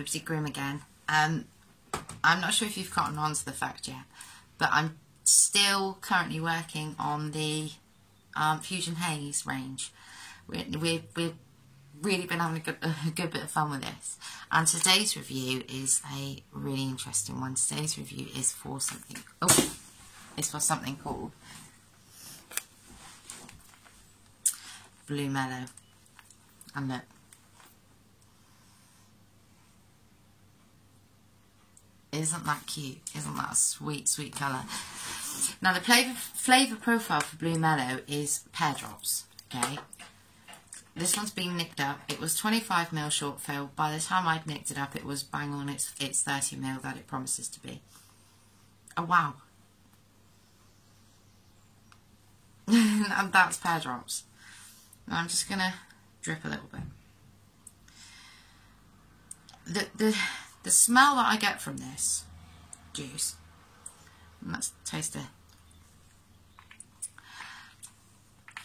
Ribsy Grim again. I'm not sure if you've gotten on to the fact yet, but I'm still currently working on the Fusion Haze range. We've really been having a good bit of fun with this, and today's review is a really interesting one. Today's review is for something. It's for something called Blue Mellow, and look. Isn't that cute? Isn't that a sweet, sweet colour? Now, the flavour profile for Blue Mellow is pear drops, okay? This one's been nicked up. It was 25ml short fill. By the time I'd nicked it up, it was bang on its 30ml that it promises to be. Oh, wow. And that's pear drops. Now, I'm just going to drip a little bit. The smell that I get from this juice, and let's taste it.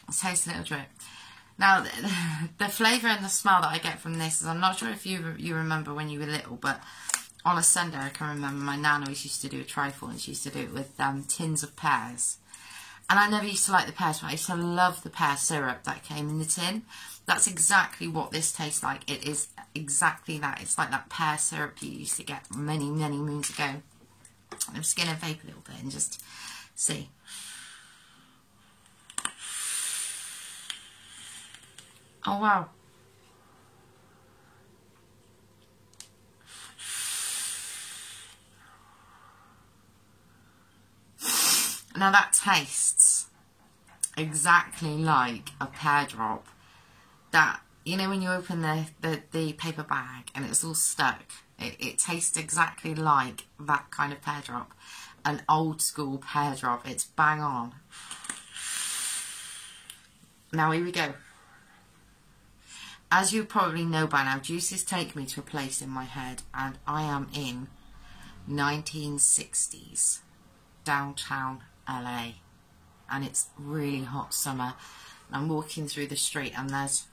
Let's taste a little drip. Now, the flavour and the smell that I get from this is, I'm not sure if you remember when you were little, but on a Sunday I can remember my nan always used to do a trifle, and she used to do it with tins of pears. And I never used to like the pears, but I used to love the pear syrup that came in the tin. That's exactly what this tastes like. It is exactly that. It's like that pear syrup you used to get many, many moons ago. I'm just going to vape a little bit and just see. Oh, wow. Now that tastes exactly like a pear drop. That, you know, when you open the paper bag and it's all stuck, it tastes exactly like that kind of pear drop. An old school pear drop. It's bang on. Now here we go. As you probably know by now, juices take me to a place in my head, and I am in 1960s downtown LA, and it's really hot summer. I'm walking through the street and there's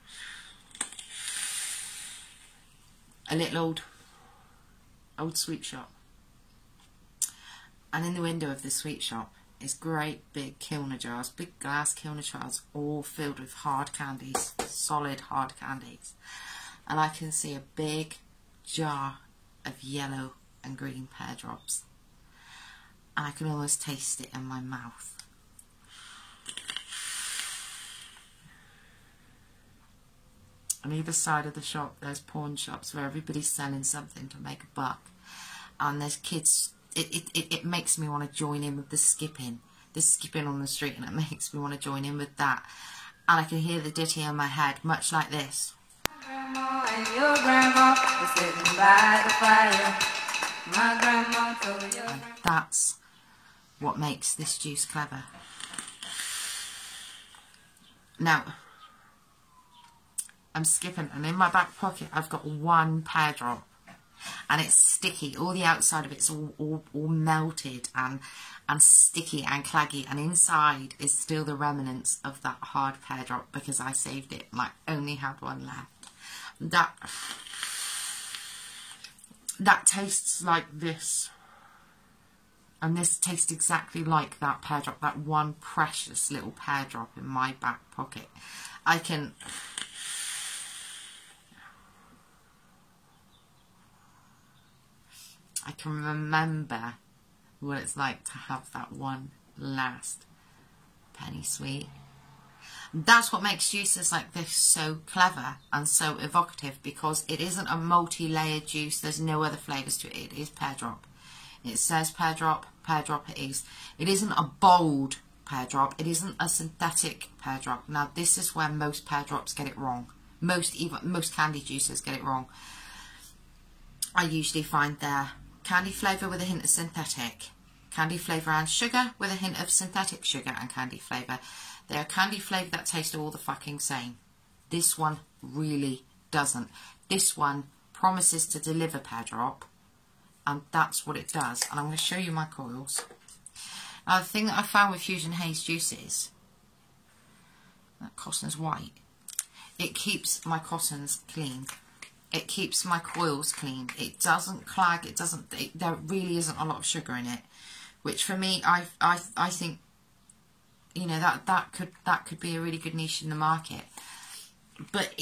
a little old sweet shop, and in the window of the sweet shop is great big Kilner jars, big glass Kilner jars, all filled with hard candies, solid hard candies, and I can see a big jar of yellow and green pear drops, and I can almost taste it in my mouth. On either side of the shop there's pawn shops where everybody's selling something to make a buck, and there's kids. It makes me want to join in with the skipping on the street, and it makes me want to join in with that, and I can hear the ditty in my head much like this. Grandma and your grandma were sitting by the fire. My grandma told you. And that's what makes this juice clever. Now, I'm skipping, and in my back pocket I've got one pear drop, and it's sticky. All the outside of it's all melted and sticky and claggy, and inside is still the remnants of that hard pear drop because I saved it and I only had one left. That tastes like this, and this tastes exactly like that pear drop, that one precious little pear drop in my back pocket. I can remember what it's like to have that one last penny sweet. That's what makes juices like this so clever and so evocative, because it isn't a multi-layered juice. There's no other flavours to it. It is pear drop. It says pear drop it is. It isn't a bold pear drop. It isn't a synthetic pear drop. Now, this is where most pear drops get it wrong. Most candy juices get it wrong. I usually find their candy flavour with a hint of synthetic, candy flavour and sugar with a hint of synthetic sugar and candy flavour. They're a candy flavour that taste all the fucking same. This one really doesn't. This one promises to deliver pear drop, and that's what it does. And I'm going to show you my coils. Now, the thing that I found with Fusion Haze juices, that Cotton's white, it keeps my cottons clean. It keeps my coils clean. It doesn't clag. It doesn't. There really isn't a lot of sugar in it, which for me, I think, you know, that could be a really good niche in the market. But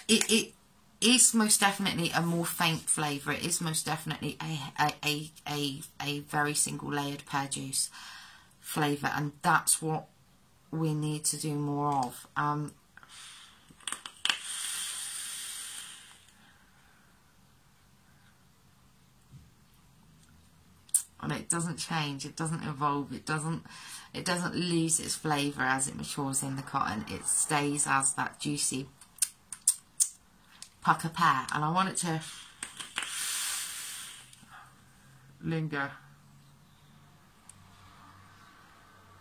it is most definitely a more faint flavour. It is most definitely a very single layered pear juice flavour, and that's what we need to do more of. And it doesn't change, it doesn't evolve, it doesn't lose its flavour as it matures in the cotton. It stays as that juicy pucker pear, and I want it to linger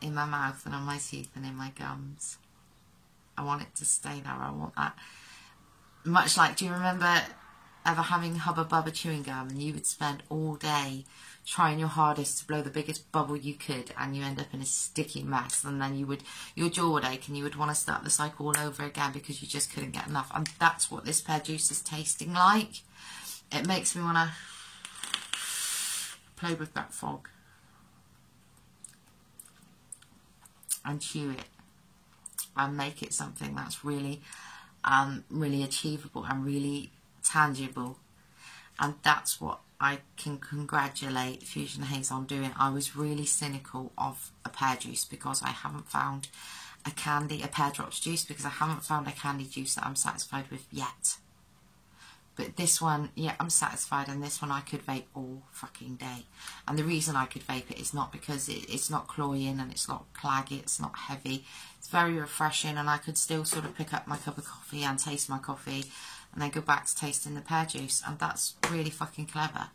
in my mouth and on my teeth and in my gums. I want it to stay there. I want that, much like, do you remember ever having Hubba Bubba chewing gum, and you would spend all day trying your hardest to blow the biggest bubble you could, and you end up in a sticky mess, and then your jaw would ache and you would want to start the cycle all over again because you just couldn't get enough. And that's what this pear juice is tasting like. It makes me want to play with that fog and chew it and make it something that's really really achievable and really tangible. And that's what I can congratulate Fusion Haze on doing. I was really cynical of a pear juice because I haven't found a pear drops juice, because I haven't found a candy juice that I'm satisfied with yet. But this one, yeah, I'm satisfied, and this one I could vape all fucking day. And the reason I could vape it is not because it's not cloying and it's not claggy, it's not heavy. It's very refreshing, and I could still sort of pick up my cup of coffee and taste my coffee and then go back to tasting the pear juice, and that's really fucking clever.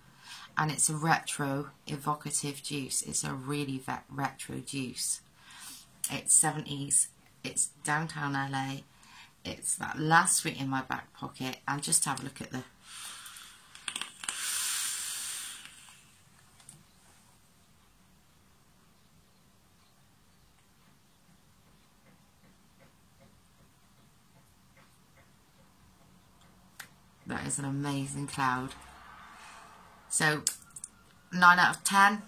And it's a retro evocative juice. It's a really retro juice. It's 70s, it's downtown LA, it's that last sweet in my back pocket. And just have a look at the that is an amazing cloud. So 9 out of 10.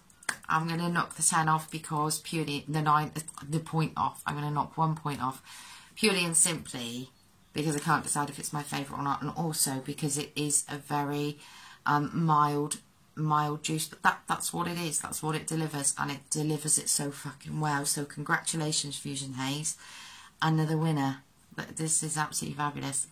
I'm going to knock the 10 off because purely the point off. I'm going to knock 1 point off purely and simply because I can't decide if it's my favourite or not, and also because it is a very mild juice. But that's what it is. That's what it delivers, and it delivers it so fucking well. So congratulations, Fusion Haze, another winner. This is absolutely fabulous.